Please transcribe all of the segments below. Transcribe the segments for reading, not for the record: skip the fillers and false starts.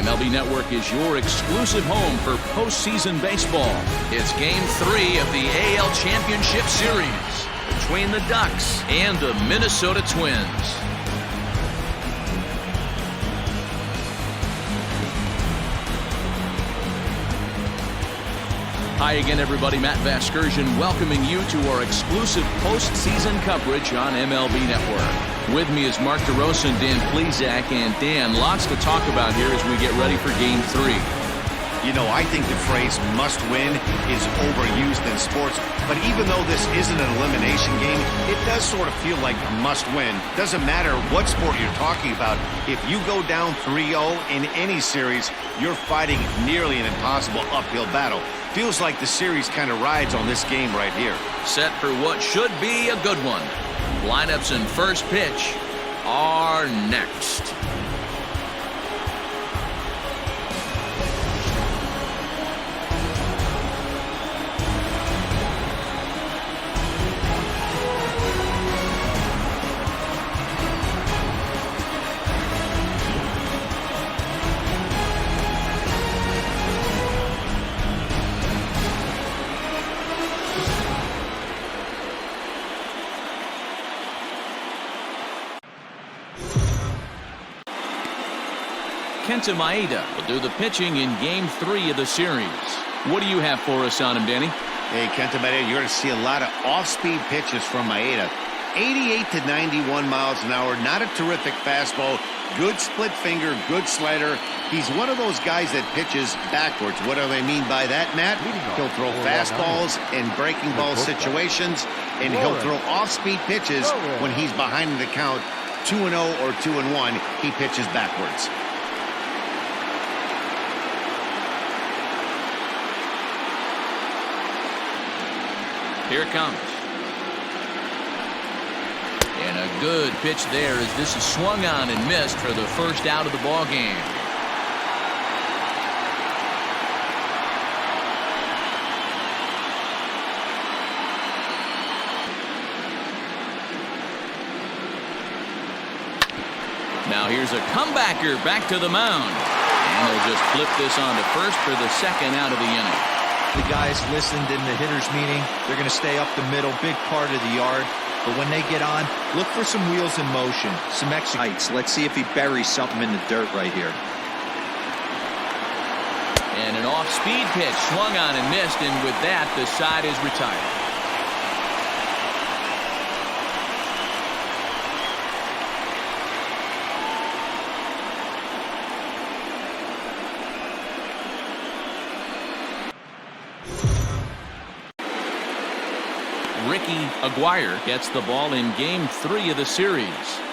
MLB Network is your exclusive home for postseason baseball. It's Game 3 of the AL Championship Series between the Ducks and the Minnesota Twins. Hi again, everybody. Matt Vasgersian welcoming you to our exclusive postseason coverage on MLB Network. With me is Mark DeRosa and Dan Plesac. And Dan, lots to talk about here as we get ready for Game 3. You know, I think the phrase must win is overused in sports, but even though this isn't an elimination game, it does sort of feel like a must win. Doesn't matter what sport you're talking about. If you go down 3-0 in any series, you're fighting nearly an impossible uphill battle. Feels like the series kind of rides on this game right here. Set for what should be a good one. Lineups and first pitch are next. Kenta Maeda will do the pitching in Game 3 of the series. What do you have for us on him, Danny? Hey, Kenta Maeda, you're going to see a lot of off-speed pitches from Maeda. 88 to 91 miles an hour, not a terrific fastball, good split finger, good slider. He's one of those guys that pitches backwards. What do they mean by that, Matt? He'll throw fastballs in breaking ball situations, and he'll throw off-speed pitches when he's behind in the count. 2-0 or 2-1, he pitches backwards. Here it comes. And a good pitch there as this is swung on and missed for the first out of the ball game. Now here's a comebacker back to the mound. And they'll just flip this on to first for the second out of the inning. The guys listened in the hitters meeting. They're going to stay up the middle, big part of the yard. But when they get on, look for some wheels in motion, some excites. Let's see if he buries something in the dirt right here. And an off-speed pitch swung on and missed, and with that, the side is retired. Ricky Aguirre gets the ball in Game 3 of the series.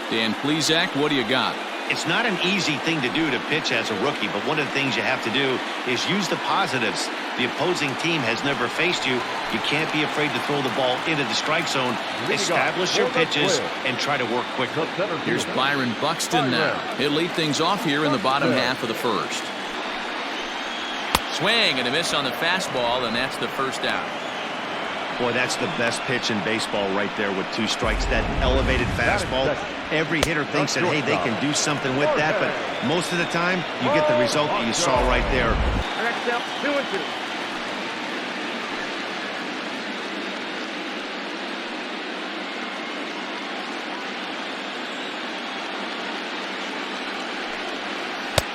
Dan Plesac, what do you got? It's not an easy thing to do to pitch as a rookie, but one of the things you have to do is use the positives. The opposing team has never faced you. You can't be afraid to throw the ball into the strike zone. Establish your pitches and try to work quickly. Here's Byron Buxton now. He'll lead things off here in the bottom half of the first. Swing and a miss on the fastball, and that's the first out. Boy, that's the best pitch in baseball right there with 2 strikes. That elevated fastball. Every hitter thinks that, hey, they can do something with that, but most of the time, you get the result that you saw right there. Next step, 2-2.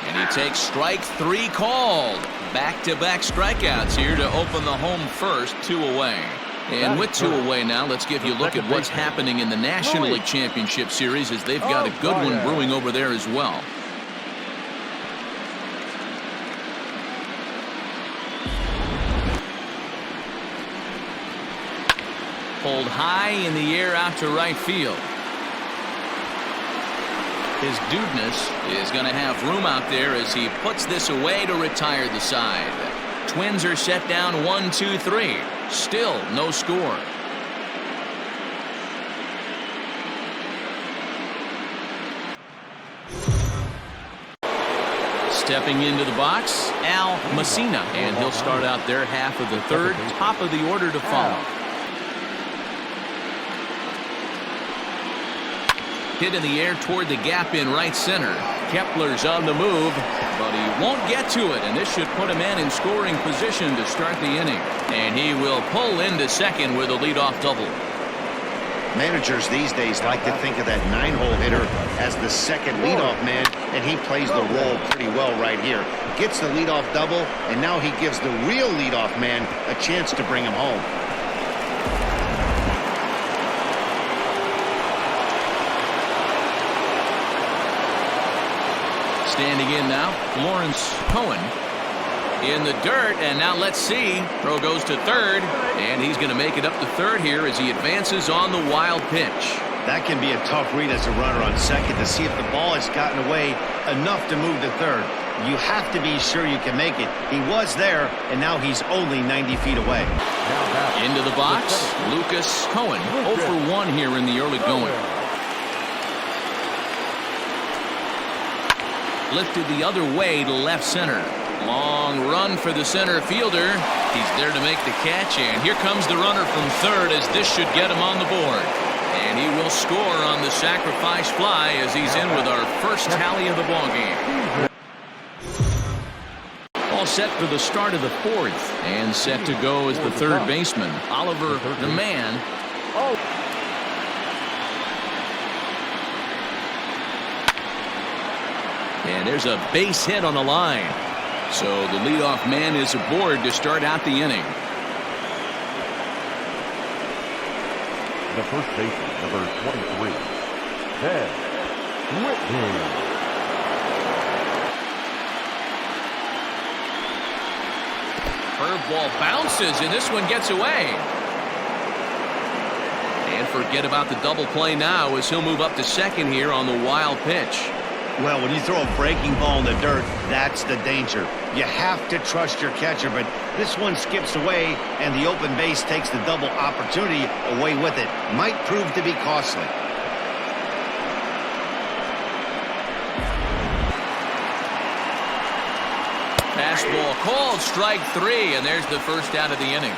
And he takes strike 3 called. Back-to-back strikeouts here to open the home first, 2 away. And with 2 away now, let's give you a look at what's happening in the National League Championship Series, as they've got a good one brewing over there as well. Pulled high in the air out to right field. His Dudeness is going to have room out there as he puts this away to retire the side. Twins are set down 1-2-3. Still no score. Stepping into the box, Al Messina, and he'll start out their half of the third. Top of the order to follow. Hit in the air toward the gap in right center. Kepler's on the move, but he won't get to it, and this should put a man in scoring position to start the inning. And he will pull into second with a leadoff double. Managers these days like to think of that 9-hole hitter as the second leadoff man, and he plays the role pretty well right here. Gets the leadoff double, and now he gives the real leadoff man a chance to bring him home. Standing in now, Lawrence Cohen in the dirt, and now let's see. Throw goes to third, and he's going to make it up to third here as he advances on the wild pitch. That can be a tough read as a runner on second to see if the ball has gotten away enough to move to third. You have to be sure you can make it. He was there, and now he's only 90 feet away. Into the box, Lucas Cohen, 0 for 1 here in the early going. Lifted the other way to left center. Long run for the center fielder. He's there to make the catch, and here comes the runner from third as this should get him on the board. And he will score on the sacrifice fly as he's in with our first tally of the ballgame. All set for the start of the fourth, and set to go as the third baseman, Oliver the Man. And there's a base hit on the line. So the leadoff man is aboard to start out the inning. The first baseman, number 23, Ted Whitney. Curveball bounces, and this one gets away. And forget about the double play now as he'll move up to second here on the wild pitch. Well, when you throw a breaking ball in the dirt, that's the danger. You have to trust your catcher, but this one skips away, and the open base takes the double opportunity away with it. Might prove to be costly. Fastball called, strike 3, and there's the first out of the inning.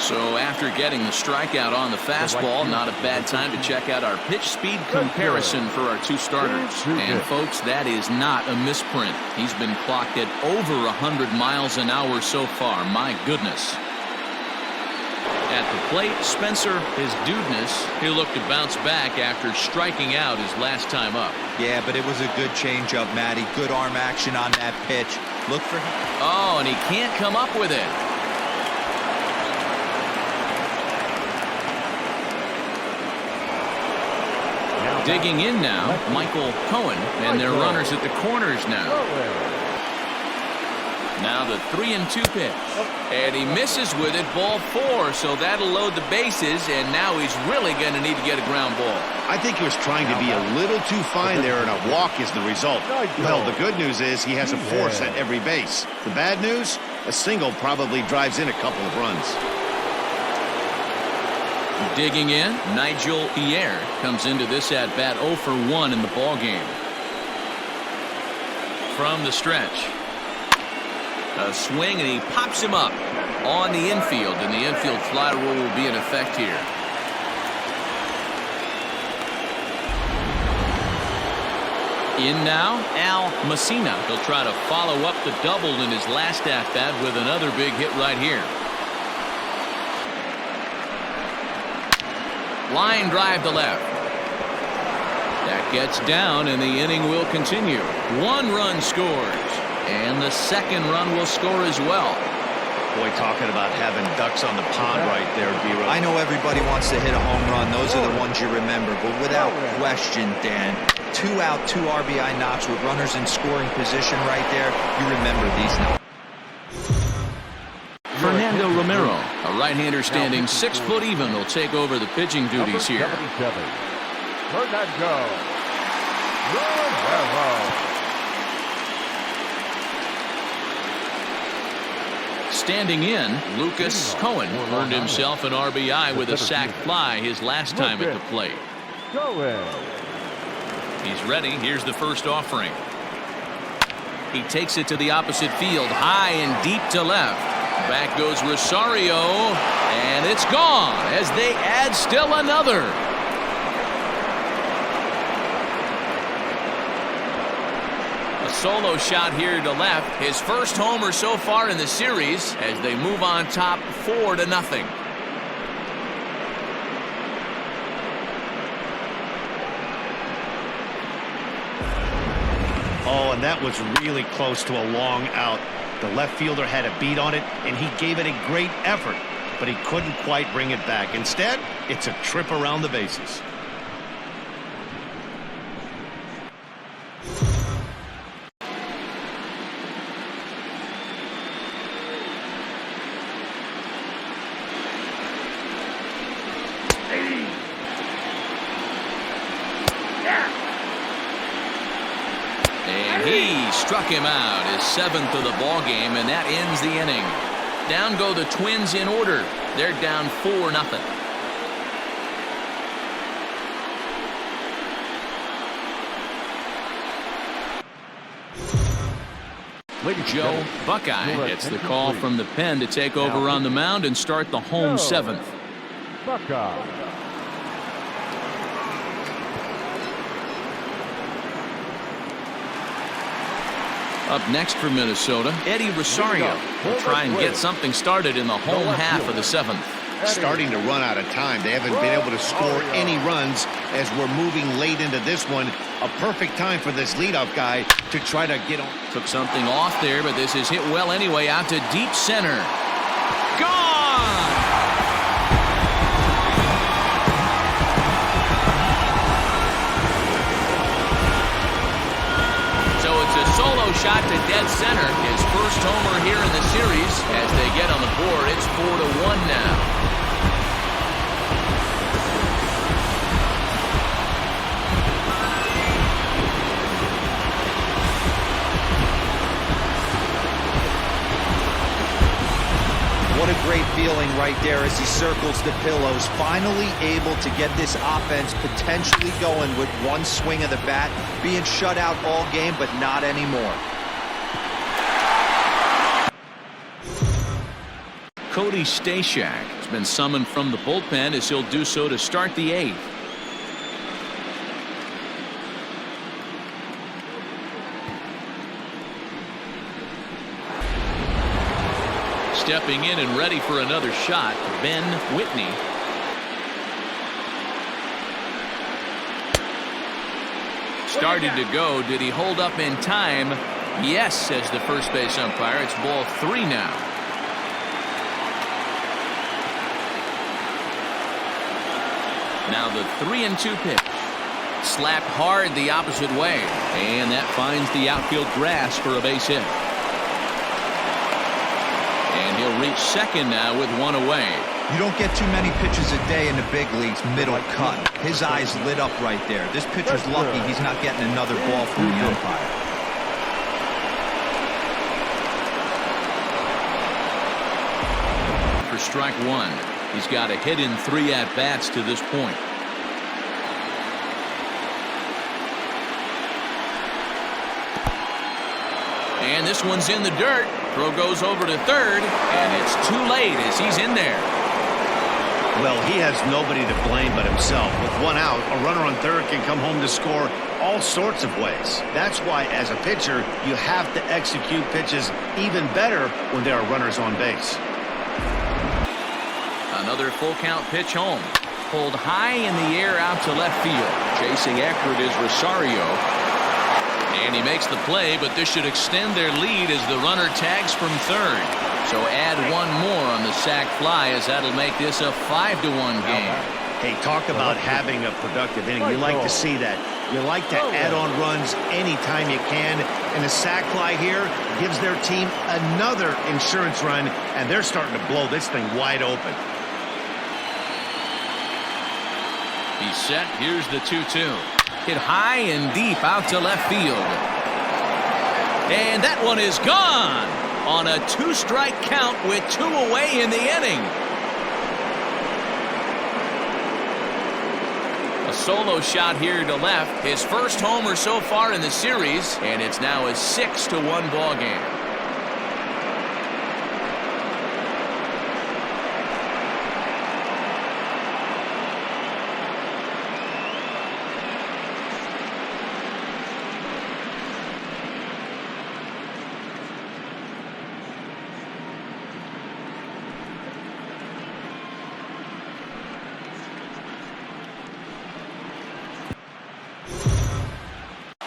So after getting the strikeout on the fastball, not a bad time to check out our pitch speed comparison for our two starters. And folks, that is not a misprint. He's been clocked at over 100 miles an hour so far. My goodness. At the plate, Spencer, his dudeness, he'll look to bounce back after striking out his last time up. Yeah, but it was a good changeup, Matty. Good arm action on that pitch. Look for him. Oh, and he can't come up with it. Digging in now, Michael Cohen, and their runners at the corners now. Now the 3-2 pitch, and he misses with it, ball 4, so that'll load the bases, and now he's really going to need to get a ground ball. I think he was trying to be a little too fine there, and a walk is the result. Well, the good news is he has a force at every base. The bad news, a single probably drives in a couple of runs. Digging in, Nigel Pierre comes into this at bat 0 for 1 in the ball game. From the stretch, a swing, and he pops him up on the infield, and the infield fly rule will be in effect here. In now, Al Messina. He'll try to follow up the double in his last at bat with another big hit right here. Line drive to left. That gets down, and the inning will continue. 1 run scores, and the second run will score as well. Boy, talking about having ducks on the pond right there, B-Row. I know everybody wants to hit a home run. Those are the ones you remember. But without question, Dan, 2 out, 2 RBI knocks with runners in scoring position right there. You remember these knocks. Fernando Romero, a right-hander standing 6 foot even, will take over the pitching duties here. Fernando Romero. Standing in, Lucas Cohen earned himself an RBI with a sac fly his last time at the plate. He's ready. Here's the first offering. He takes it to the opposite field, high and deep to left. Back goes Rosario, and it's gone as they add still another. A solo shot here to left. His first homer so far in the series as they move on top 4-0. Oh, and that was really close to a long out. The left fielder had a beat on it, and he gave it a great effort, but he couldn't quite bring it back. Instead, it's a trip around the bases. And he struck him out, his 7th of the ball game, and that ends the inning. Down go the Twins in order. They're down 4-0. Joe Buckeye gets the call from the pen to take over on the mound and start the home 7th. Buckeye. Up next for Minnesota, Eddie Rosario will try and get something started in the home half of the 7th. Starting to run out of time. They haven't been able to score any runs as we're moving late into this one. A perfect time for this leadoff guy to try to get on. Took something off there, but this is hit well anyway, out to deep center. Gone! So it's a solo shot to dead center. His first homer here in the series. As they get on the board, it's 4-1 now. What a great feeling right there as he circles the pillows. Finally able to get this offense potentially going with one swing of the bat. Being shut out all game, but not anymore. Cody Stashak has been summoned from the bullpen as he'll do so to start the 8th. Stepping in and ready for another shot, Ben Whitney. Started to go. Did he hold up in time? Yes, says the first base umpire. It's ball 3 now. Now the 3-2 pitch. Slapped hard the opposite way. And that finds the outfield grass for a base hit. And he'll reach second now with one away. You don't get too many pitches a day in the big leagues middle cut. His eyes lit up right there. This pitcher's lucky he's not getting another ball from the umpire. For strike 1. He's got a hit in 3 at-bats to this point. And this one's in the dirt. Throw goes over to third, and it's too late as he's in there. Well, he has nobody to blame but himself. With one out, a runner on third can come home to score all sorts of ways. That's why, as a pitcher, you have to execute pitches even better when there are runners on base. Another full count pitch home. Pulled high in the air out to left field. Chasing after it is Rosario. And he makes the play, but this should extend their lead as the runner tags from third. So add one more on the sac fly as that'll make this a 5-1 game. Hey, talk about having a productive inning. You like to see that. You like to add on runs anytime you can. And the sac fly here gives their team another insurance run, and they're starting to blow this thing wide open. He's set. Here's the 2-2. Hit high and deep out to left field. And that one is gone on a 2-strike count with 2 away in the inning. A solo shot here to left. His first homer so far in the series, and it's now a 6-1 ball game.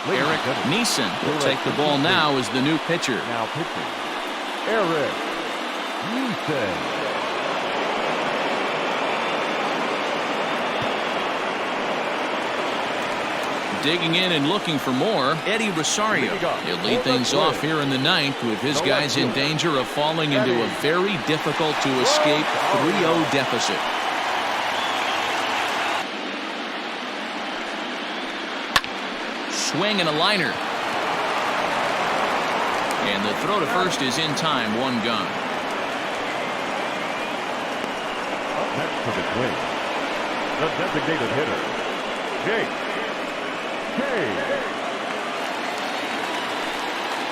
Eric Neeson will take the ball now as the new pitcher. Now pitching, Eric Neeson. Digging in and looking for more, Eddie Rosario. He'll lead things off here in the ninth with his guys in danger of falling into a very difficult to escape 3-0 deficit. Swing and a liner. And the throw to first is in time, one gone. Up next to the plate, the designated hitter, Jake Cave.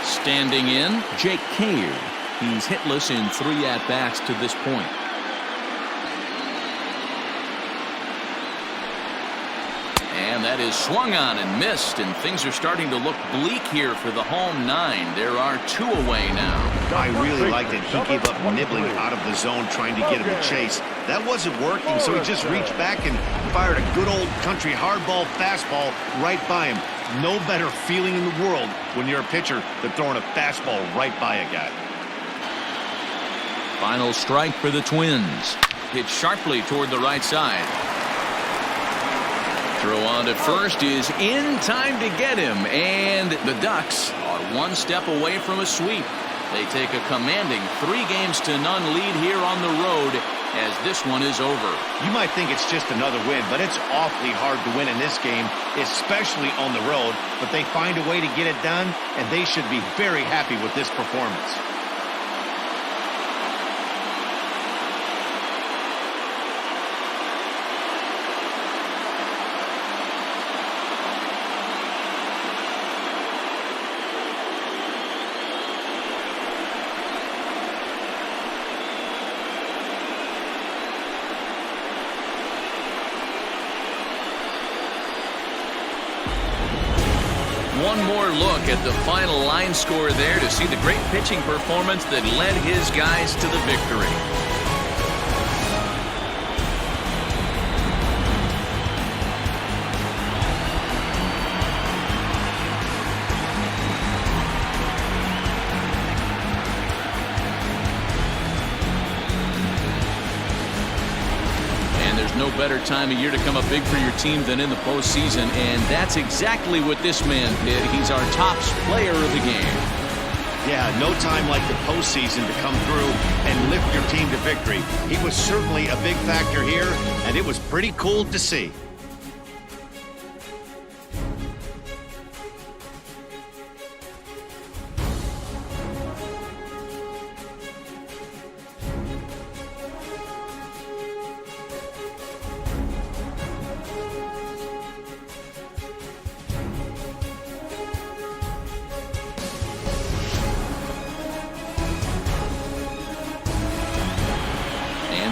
Standing in, Jake Cave. He's hitless in 3 at-bats to this point. And that is swung on and missed, and things are starting to look bleak here for the home 9. There are 2 away now. I really liked it. He gave up nibbling out of the zone trying to get him to chase. That wasn't working, so he just reached back and fired a good old country hardball fastball right by him. No better feeling in the world when you're a pitcher than throwing a fastball right by a guy. Final strike for the Twins. Hit sharply toward the right side. Throw on to first is in time to get him, and the Ducks are 1 step away from a sweep. They take a commanding 3-0 lead here on the road as this one is over. You might think it's just another win, but it's awfully hard to win in this game, especially on the road. But they find a way to get it done, and they should be very happy with this performance. One more look at the final line score there to see the great pitching performance that led his guys to the victory. No better time of year to come up big for your team than in the postseason, and that's exactly what this man did. He's our top player of the game. Yeah, no time like the postseason to come through and lift your team to victory. He was certainly a big factor here, and it was pretty cool to see.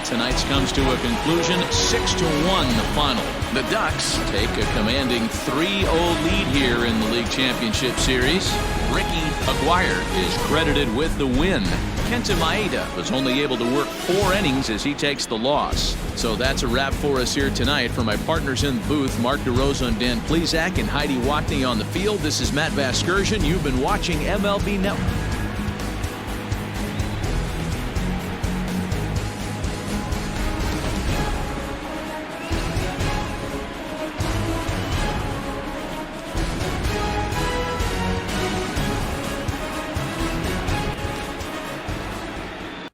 Tonight's comes to a conclusion, 6-1 the final. The Ducks take a commanding 3-0 lead here in the League Championship Series. Ricky Aguirre is credited with the win. Kenta Maeda was only able to work 4 innings as he takes the loss. So that's a wrap for us here tonight. For my partners in the booth, Mark DeRosa and Dan Plesac and Heidi Watney on the field, this is Matt Vasgersian. You've been watching MLB Network.